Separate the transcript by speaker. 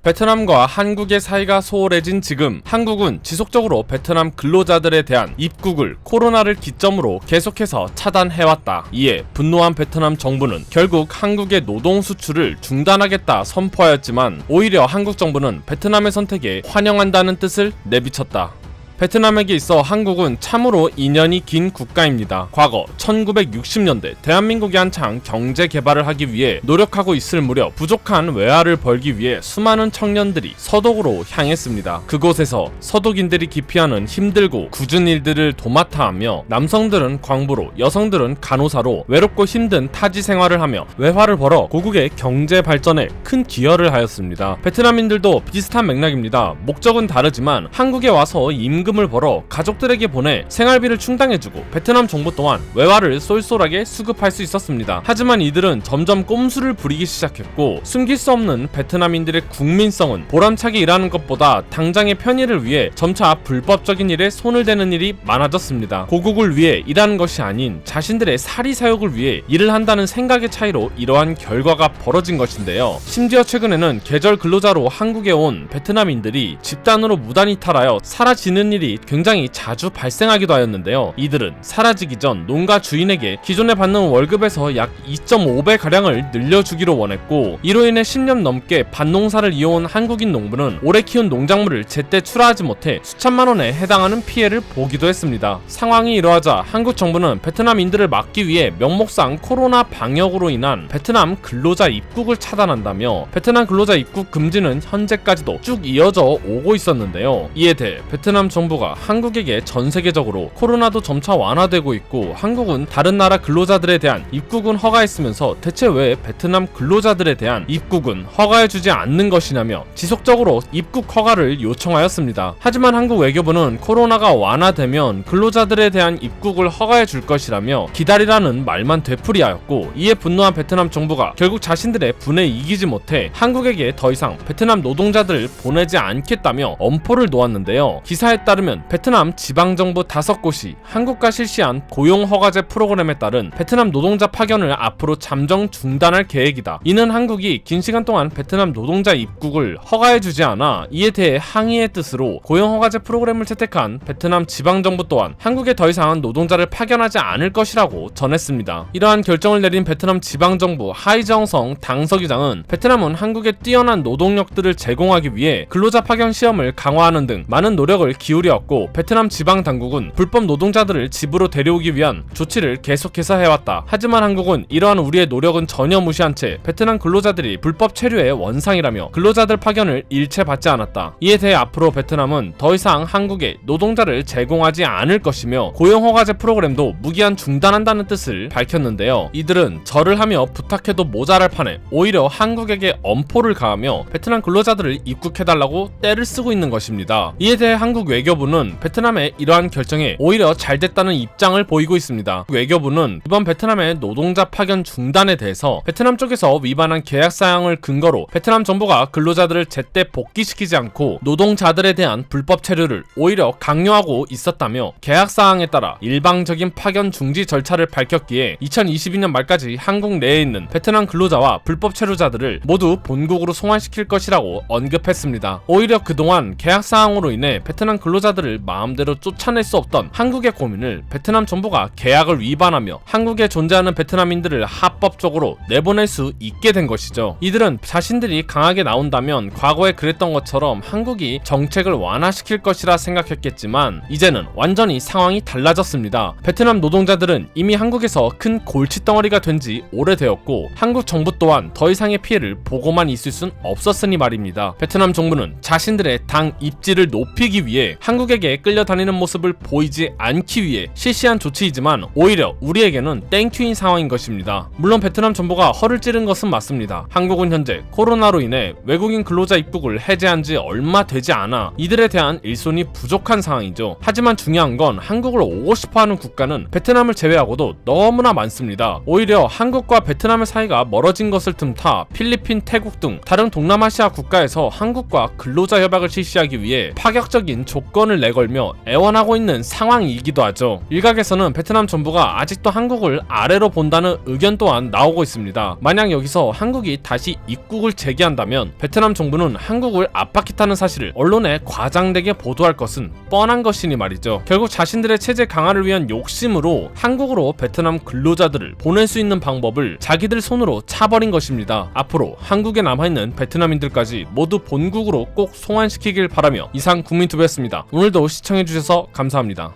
Speaker 1: 베트남과 한국의 사이가 소홀해진 지금 한국은 지속적으로 베트남 근로자들에 대한 입국을 코로나를 기점으로 계속해서 차단해왔다. 이에 분노한 베트남 정부는 결국 한국의 노동 수출을 중단하겠다 선포하였지만 오히려 한국 정부는 베트남의 선택에 환영한다는 뜻을 내비쳤다. 베트남에게 있어 한국은 참으로 인연이 긴 국가입니다. 과거 1960년대 대한민국이 한창 경제 개발을 하기 위해 노력하고 있을 무렵 부족한 외화를 벌기 위해 수많은 청년들이 서독으로 향했습니다. 그곳에서 서독인들이 기피하는 힘들고 굳은 일들을 도맡아 하며 남성들은 광부로 여성들은 간호사로 외롭고 힘든 타지 생활을 하며 외화를 벌어 고국의 경제 발전에 큰 기여를 하였습니다. 베트남인들도 비슷한 맥락입니다. 목적은 다르지만 한국에 와서 임금을 벌어 가족들에게 보내 생활비를 충당해주고 베트남 정부 또한 외화를 쏠쏠하게 수급할 수 있었습니다. 하지만 이들은 점점 꼼수를 부리기 시작했고 숨길 수 없는 베트남인들의 국민성은 보람차게 일하는 것보다 당장의 편의를 위해 점차 불법적인 일에 손을 대는 일이 많아졌습니다. 고국을 위해 일하는 것이 아닌 자신들의 사리사욕을 위해 일을 한다는 생각의 차이로 이러한 결과가 벌어진 것인데요. 심지어 최근에는 계절 근로자로 한국에 온 베트남인들이 집단으로 무단 이탈하여 사라지는 일이 굉장히 자주 발생하기도 하였는데요. 이들은 사라지기 전 농가 주인에게 기존에 받는 월급에서 약 2.5배 가량을 늘려주기로 원했고 이로 인해 10년 넘게 밭농사를 이어온 한국인 농부는 오래 키운 농작물을 제때 출하하지 못해 수천만 원에 해당하는 피해를 보기도 했습니다. 상황이 이러하자 한국 정부는 베트남인들을 막기 위해 명목상 코로나 방역으로 인한 베트남 근로자 입국을 차단한다며 베트남 근로자 입국 금지는 현재까지도 쭉 이어져 오고 있었는데요. 이에 대해 베트남 정부가 한국에게 전 세계적으로 코로나도 점차 완화되고 있고 한국은 다른 나라 근로자들에 대한 입국은 허가했으면서 대체 왜 베트남 근로자들에 대한 입국은 허가해주지 않는 것이냐며 지속적으로 입국 허가를 요청하였습니다. 하지만 한국 외교부는 코로나가 완화되면 근로자들에 대한 입국을 허가해줄 것이라며 기다리라는 말만 되풀이하였고 이에 분노한 베트남 정부가 결국 자신들의 분에 이기지 못해 한국에게 더 이상 베트남 노동자들을 보내지 않겠다며 엄포를 놓았는데요. 기사에 따르면 베트남 지방정부 5곳이 한국과 실시한 고용허가제 프로그램에 따른 베트남 노동자 파견을 앞으로 잠정 중단할 계획이다. 이는 한국이 긴 시간 동안 베트남 노동자 입국을 허가해주지 않아 이에 대해 항의의 뜻으로 고용허가제 프로그램을 채택한 베트남 지방정부 또한 한국에 더 이상 노동자를 파견하지 않을 것이라고 전했습니다. 이러한 결정을 내린 베트남 지방정부 하이정성 당서기장은 베트남은 한국에 뛰어난 노동력들을 제공하기 위해 근로자 파견 시험을 강화하는 등 많은 노력을 기울였고 베트남 지방 당국은 불법 노동자들을 집으로 데려오기 위한 조치를 계속해서 해왔다. 하지만 한국은 이러한 우리의 노력은 전혀 무시한 채 베트남 근로자들이 불법 체류의 원상이라며 근로자들 파견을 일체 받지 않았다. 이에 대해 앞으로 베트남은 더 이상 한국에 노동자를 제공하지 않을 것이며 고용허가제 프로그램도 무기한 중단한다는 뜻을 밝혔는데요. 이들은 절을 하며 부탁해도 모자랄 판에 오히려 한국에게 엄포를 가하며 베트남 근로자들을 입국해달라고 떼를 쓰고 있는 것입니다. 이에 대해 한국 외교부는 베트남의 이러한 결정에 오히려 잘됐다는 입장을 보이고 있습니다. 외교부는 이번 베트남의 노동자 파견 중단에 대해서 베트남 쪽에서 위반한 계약 사항을 근거로 베트남 정부가 근로자들을 제때 복귀시키지 않고 노동자들에 대한 불법 체류를 오히려 강요하고 있었다며 계약 사항에 따라 일방적인 파견 중지 절차를 밝혔기에 2022년 말까지 한국 내에 있는 베트남 근로자와 불법 체류자들을 모두 본국으로 송환시킬 것이라고 언급했습니다. 오히려 그동안 계약 사항으로 인해 베트남 근로자들을 마음대로 쫓아낼 수 없던 한국의 고민을 베트남 정부가 계약을 위반하며 한국에 존재하는 베트남인들을 합법적으로 내보낼 수 있게 된 것이죠. 이들은 자신들이 강하게 나온다면 과거에 그랬던 것처럼 한국이 정책을 완화시킬 것이라 생각했겠지만 이제는 완전히 상황이 달라졌습니다. 베트남 노동자들은 이미 한국에서 큰 골칫덩어리가 된 지 오래되었고 한국 정부 또한 더 이상의 피해를 보고만 있을 순 없었으니 말입니다. 베트남 정부는 자신들의 당 입지를 높이기 위해 한국에게 끌려다니는 모습을 보이지 않기 위해 실시한 조치이지만 오히려 우리에게는 땡큐인 상황인 것입니다. 물론 베트남 정부가 허를 찌른 것은 맞습니다. 한국은 현재 코로나로 인해 외국인 근로자 입국을 해제한 지 얼마 되지 않아 이들에 대한 일손이 부족한 상황이죠. 하지만 중요한 건 한국을 오고 싶어하는 국가는 베트남을 제외하고도 너무나 많습니다. 오히려 한국과 베트남의 사이가 멀어진 것을 틈타 필리핀, 태국 등 다른 동남아시아 국가에서 한국과 근로자 협약을 실시하기 위해 파격적인 조건을 유권을 내걸며 애원하고 있는 상황이기도 하죠. 일각에서는 베트남 정부가 아직도 한국을 아래로 본다는 의견 또한 나오고 있습니다. 만약 여기서 한국이 다시 입국을 재개한다면 베트남 정부는 한국을 압박했다는 사실을 언론에 과장되게 보도할 것은 뻔한 것이니 말이죠. 결국 자신들의 체제 강화를 위한 욕심으로 한국으로 베트남 근로자들을 보낼 수 있는 방법을 자기들 손으로 차버린 것입니다. 앞으로 한국에 남아있는 베트남인들까지 모두 본국으로 꼭 송환시키길 바라며 이상 국민투표였습니다. 오늘도 시청해주셔서 감사합니다.